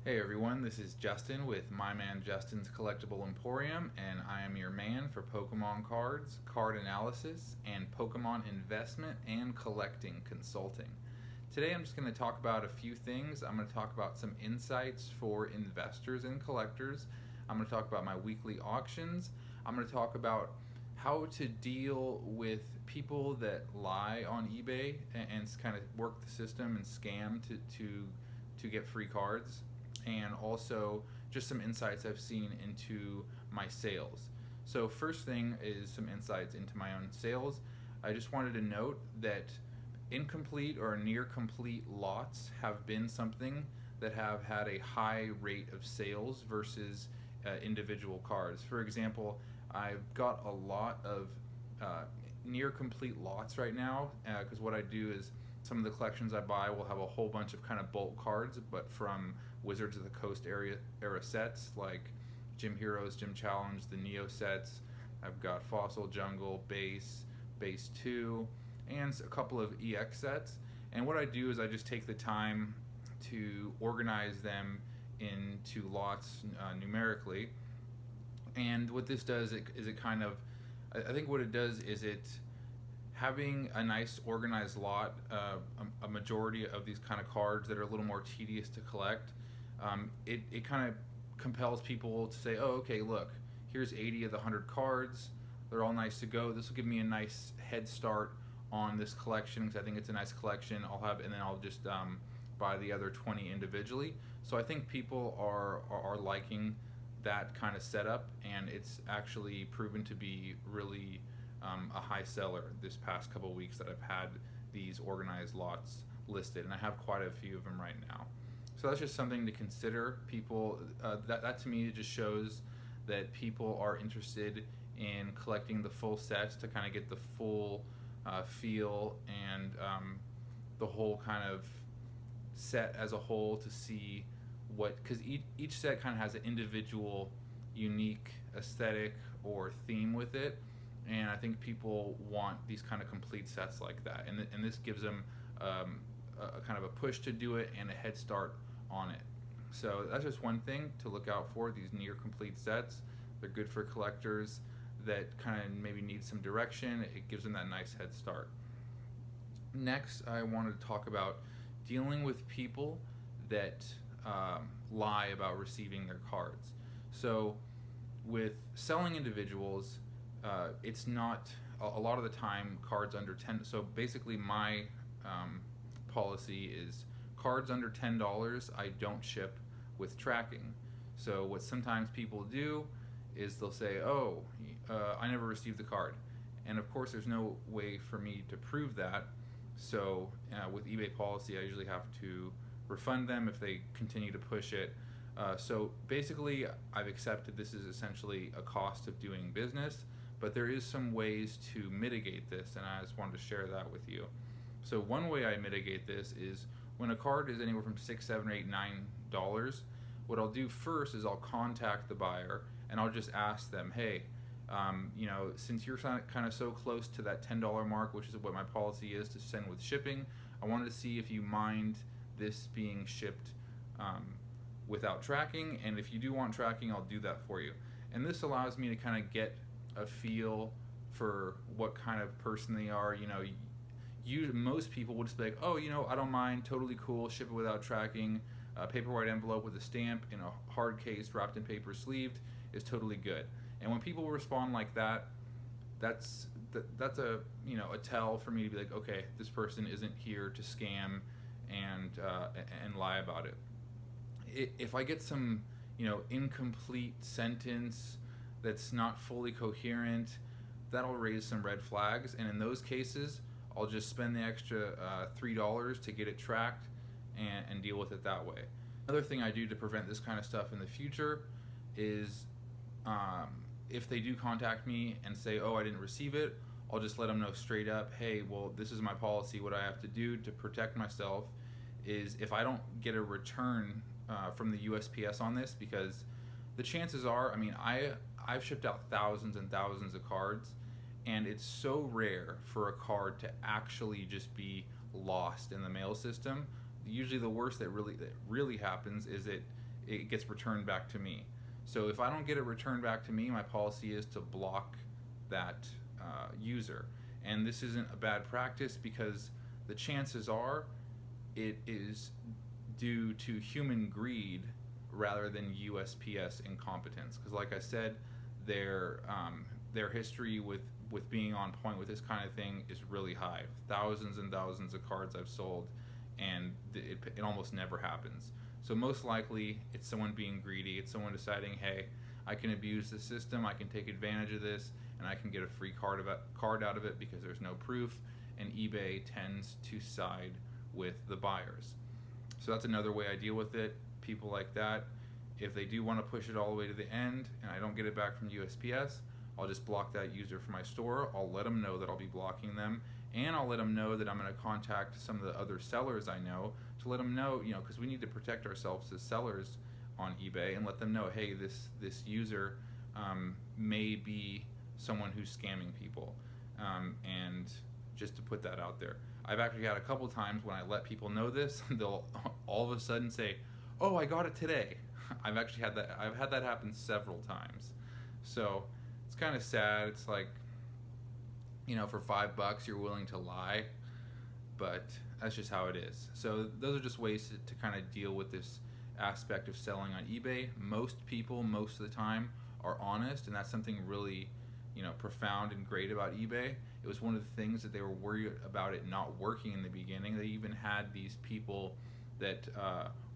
Hey everyone, this is Justin with MyManJustins Collectible Emporium, and I am your man for Pokemon cards, card analysis, and Pokemon investment and collecting consulting. Today I'm just going to talk about a few things. I'm going to talk about some insights for investors and collectors. I'm going to talk about my weekly auctions. I'm going to talk about how to deal with people that lie on eBay and kind of work the system and scam to get free cards, and also just some insights I've seen into my sales. So first thing is some insights into my own sales. I just wanted to note that incomplete or near complete lots have been something that have had a high rate of sales versus individual cards. For example, I've got a lot of near complete lots right now because what I do is some of the collections I buy will have a whole bunch of kind of bulk cards, but from Wizards of the Coast era sets like Gym Heroes, Gym Challenge, the Neo sets. I've got Fossil, Jungle, Base 2, and a couple of EX sets. And what I do is I just take the time to organize them into lots numerically. And what this does is it kind of, I think what it does is it having a nice organized lot, a majority of these kind of cards that are a little more tedious to collect, it kind of compels people to say, oh, okay, look, here's 80 of the 100 cards. They're all nice to go. This will give me a nice head start on this collection because I think it's a nice collection. And then I'll just buy the other 20 individually. So I think people are liking that kind of setup, and it's actually proven to be really a high seller this past couple of weeks that I've had these organized lots listed, and I have quite a few of them right now. So that's just something to consider. People, that to me just shows that people are interested in collecting the full sets to kind of get the full feel and the whole kind of set as a whole to see what, because each set kind of has an individual unique aesthetic or theme with it, and I think people want these kind of complete sets like that, and this gives them a kind of a push to do it and a head start on it. So that's just one thing to look out for, these near complete sets. They're good for collectors that kind of maybe need some direction. It gives them that nice head start. Next, I wanted to talk about dealing with people that lie about receiving their cards. So with selling individuals, it's not a lot of the time cards under 10. So basically my policy is cards under $10 I don't ship with tracking. So what sometimes people do is they'll say, oh, I never received the card, and of course there's no way for me to prove that. So with eBay policy I usually have to refund them if they continue to push it. So basically I've accepted this is essentially a cost of doing business, but there is some ways to mitigate this, and I just wanted to share that with you. So one way I mitigate this is when a card is anywhere from $6, $7, $8, $9, what I'll do first is I'll contact the buyer and I'll just ask them, hey, since you're kind of so close to that $10 mark, which is what my policy is to send with shipping, I wanted to see if you mind this being shipped without tracking, and if you do want tracking, I'll do that for you. And this allows me to kind of get a feel for what kind of person they are. Most people would just be like, oh, I don't mind, totally cool, ship it without tracking, paper white envelope with a stamp in a hard case wrapped in paper sleeved is totally good. And when people respond like that, that's a tell for me to be like, okay, this person isn't here to scam and lie about it. If I get some incomplete sentence that's not fully coherent, that'll raise some red flags, and in those cases I'll just spend the extra $3 to get it tracked and deal with it that way. Another thing I do to prevent this kind of stuff in the future is if they do contact me and say, oh, I didn't receive it, I'll just let them know straight up, hey, well, this is my policy. What I have to do to protect myself is if I don't get a return from the USPS on this, because the chances are, I've shipped out thousands and thousands of cards, and it's so rare for a card to actually just be lost in the mail system. Usually the worst that really happens is it gets returned back to me. So if I don't get it returned back to me, my policy is to block that user. And this isn't a bad practice because the chances are it is due to human greed rather than USPS incompetence. Because like I said, their history with being on point with this kind of thing is really high. Thousands and thousands of cards I've sold, and it almost never happens. So most likely it's someone being greedy. It's someone deciding, hey, I can abuse the system, I can take advantage of this, and I can get a free card out of it because there's no proof, and eBay tends to side with the buyers. So that's another way I deal with it. People like that, if they do want to push it all the way to the end and I don't get it back from USPS, I'll just block that user from my store. I'll let them know that I'll be blocking them, and I'll let them know that I'm going to contact some of the other sellers I know to let them know, because we need to protect ourselves as sellers on eBay, and let them know, hey, this user may be someone who's scamming people, and just to put that out there. I've actually had a couple times when I let people know this, they'll all of a sudden say, oh, I got it today. I've had that happen several times. So it's kind of sad. It's like, for $5 you're willing to lie, but that's just how it is. So those are just ways to kind of deal with this aspect of selling on eBay. Most people, most of the time, are honest, and that's something really, profound and great about eBay. It was one of the things that they were worried about it not working in the beginning. They even had these people that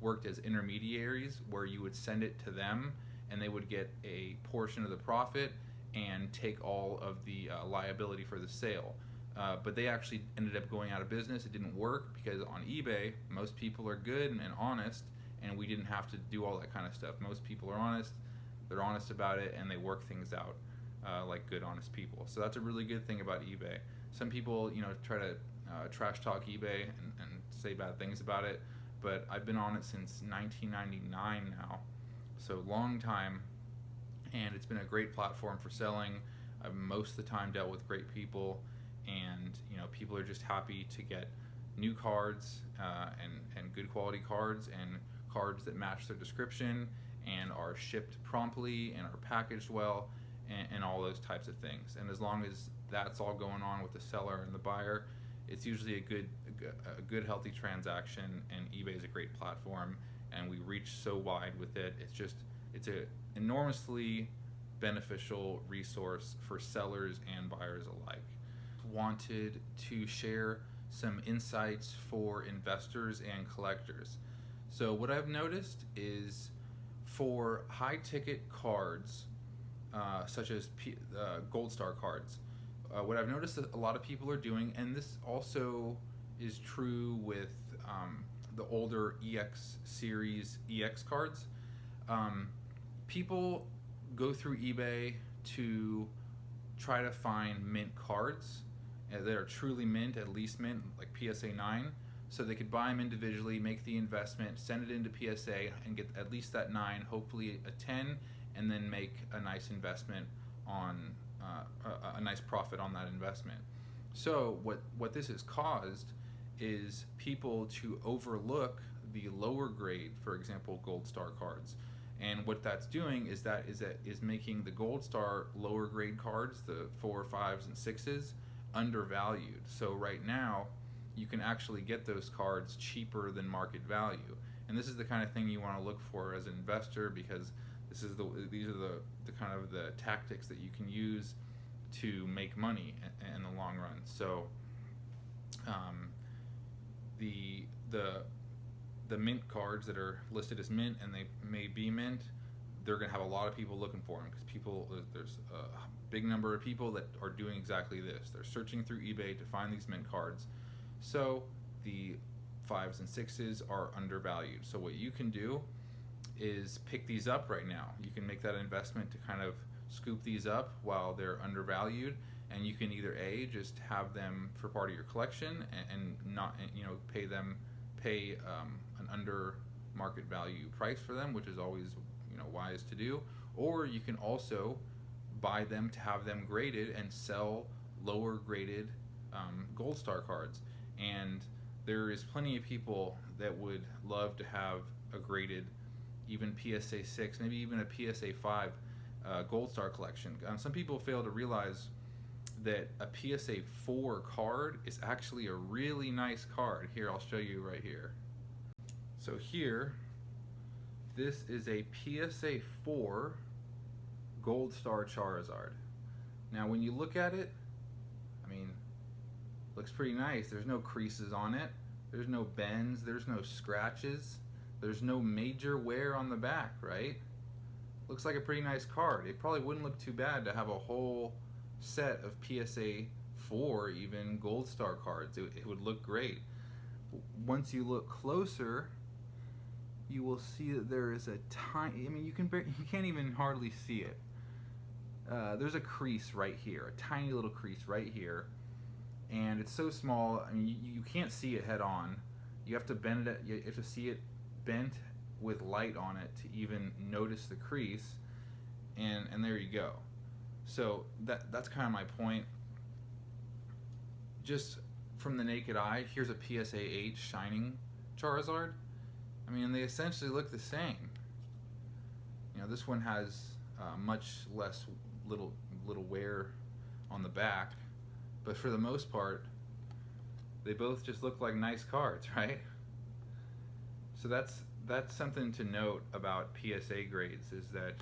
worked as intermediaries where you would send it to them and they would get a portion of the profit and take all of the liability for the sale. But they actually ended up going out of business. It didn't work because on eBay, most people are good and honest, and we didn't have to do all that kind of stuff. Most people are honest, they're honest about it, and they work things out like good, honest people. So that's a really good thing about eBay. Some people, try to trash talk eBay and say bad things about it, but I've been on it since 1999 now, so long time, and it's been a great platform for selling. I've most of the time dealt with great people, and people are just happy to get new cards and good quality cards and cards that match their description and are shipped promptly and are packaged well and all those types of things. And as long as that's all going on with the seller and the buyer, it's usually a good healthy transaction, and eBay is a great platform, and we reach so wide with it. It's a enormously beneficial resource for sellers and buyers alike. Wanted to share some insights for investors and collectors. So what I've noticed is for high ticket cards, such as Gold Star cards, what I've noticed that a lot of people are doing, and this also is true with the older EX series EX cards, people go through eBay to try to find mint cards that are truly mint, at least mint, like PSA 9, so they could buy them individually, make the investment, send it into PSA, and get at least that 9, hopefully a 10, and then make a nice investment on a nice profit on that investment. So what this has caused is people to overlook the lower grade, for example, Gold Star cards. And what that's doing is making the Gold Star lower grade cards, the 4, 5s, and 6s, undervalued. So right now, you can actually get those cards cheaper than market value. And this is the kind of thing you want to look for as an investor, because these are the kind of the tactics that you can use to make money in the long run. So the mint cards that are listed as mint and they may be mint, they're going to have a lot of people looking for them, because there's a big number of people that are doing exactly this. They're searching through eBay to find these mint cards. So the 5s and 6s are undervalued. So what you can do is pick these up right now. You can make that investment to kind of scoop these up while they're undervalued, and you can either just have them for part of your collection and not pay an under market value price for them, which is always wise to do, or you can also buy them to have them graded and sell lower graded Gold Star cards. And there is plenty of people that would love to have a graded even PSA 6, maybe even a PSA 5 Gold Star collection. Some people fail to realize that a PSA 4 card is actually a really nice card. Here, I'll show you right here. So here, this is a PSA 4 Gold Star Charizard. Now when you look at it, I mean, looks pretty nice. There's no creases on it. There's no bends. There's no scratches. There's no major wear on the back, right? Looks like a pretty nice card. It probably wouldn't look too bad to have a whole set of PSA 4 even Gold Star cards. It would look great. Once you look closer, you will see that there is a tiny, I mean, you can't even hardly see it. There's a crease right here, a tiny little crease right here, and it's so small, I mean, you can't see it head on. You have to bend it, you have to see it bent with light on it to even notice the crease, and there you go. So that's kind of my point. Just from the naked eye, here's a PSA 8 Shining Charizard. I mean, they essentially look the same. You know, this one has much less little wear on the back, but for the most part, they both just look like nice cards, right? So that's something to note about PSA grades, is that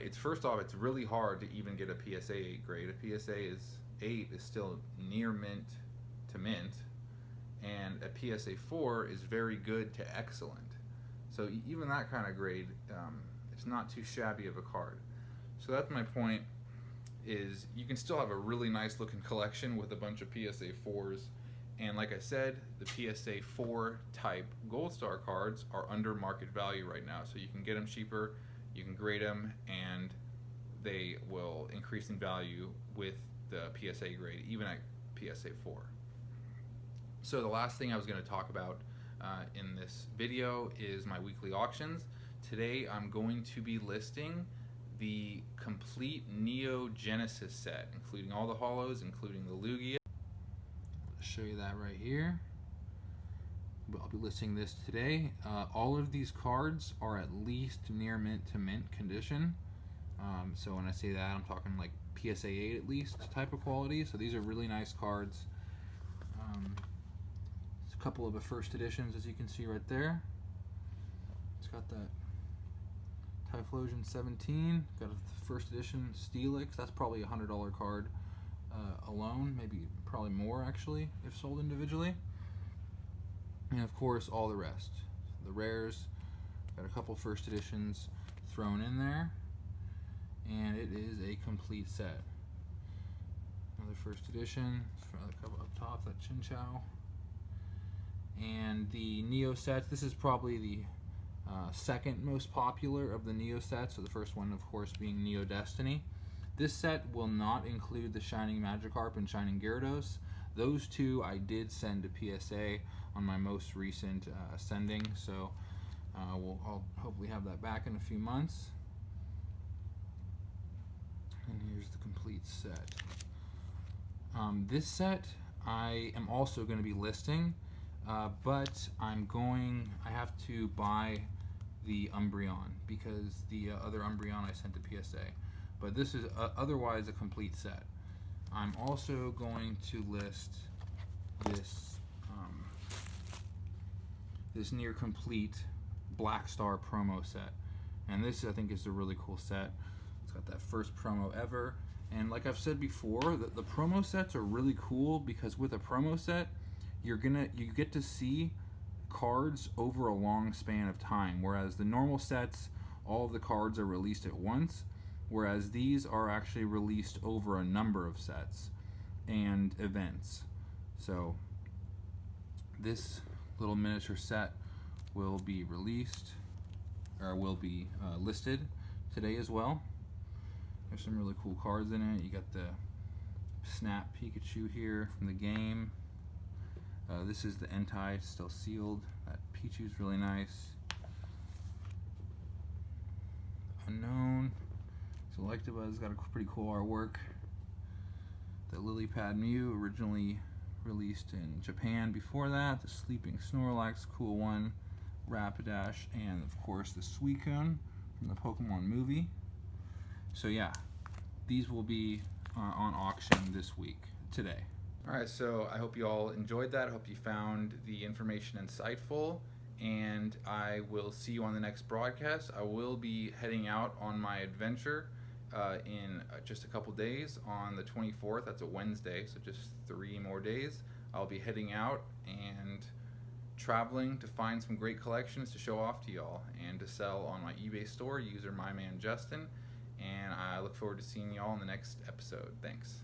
it's, first off, it's really hard to even get a PSA 8 grade. A PSA 8 is still near mint to mint, and a PSA 4 is very good to excellent. So even that kind of grade, it's not too shabby of a card. So that's my point, is you can still have a really nice looking collection with a bunch of PSA 4s. And like I said, the PSA 4 type Gold Star cards are under market value right now. So you can get them cheaper, you can grade them, and they will increase in value with the PSA grade, even at PSA 4. So the last thing I was going to talk about in this video is my weekly auctions. Today I'm going to be listing the complete Neo Genesis set, including all the holos, including the Lugia. I'll show you that right here. I'll be listing this today. All of these cards are at least near mint to mint condition. So when I say that, I'm talking like PSA 8 at least type of quality. So these are really nice cards. It's a couple of the first editions, as you can see right there. It's got that Typhlosion 17, got a first edition Steelix. That's probably a $100 card alone, maybe probably more actually if sold individually. And of course all the rest. The rares, got a couple first editions thrown in there, and it is a complete set. Another first edition, a couple up top, that Chinchou. And the Neo sets, this is probably the second most popular of the Neo sets, so the first one of course being Neo Destiny. This set will not include the Shining Magikarp and Shining Gyarados. Those two I did send to PSA on my most recent sending, so I'll hopefully have that back in a few months. And here's the complete set. This set I am also going to be listing, but I have to buy the Umbreon because the other Umbreon I sent to PSA. But this is otherwise a complete set. I'm also going to list this this near complete Black Star promo set, and this I think is a really cool set. It's got that first promo ever, and like I've said before, the promo sets are really cool because with a promo set, you get to see cards over a long span of time, whereas the normal sets, all of the cards are released at once, whereas these are actually released over a number of sets and events. So this little miniature set will be released, or will be listed today as well. There's some really cool cards in it. You got the Snap Pikachu here from the game. This is the Entei, still sealed. That Pichu's really nice. Unknown. Collectibles got a pretty cool artwork. The Lily Pad Mew, originally released in Japan before that. The Sleeping Snorlax, cool one. Rapidash, and of course the Suicune from the Pokemon movie. So yeah, these will be on auction this week, today. Alright, so I hope you all enjoyed that. I hope you found the information insightful, and I will see you on the next broadcast. I will be heading out on my adventure in just a couple days on the 24th. That's a Wednesday, so just 3 more days. I'll be heading out and traveling to find some great collections to show off to y'all and to sell on my eBay store, user MyManJustin. And I look forward to seeing y'all in the next episode. Thanks.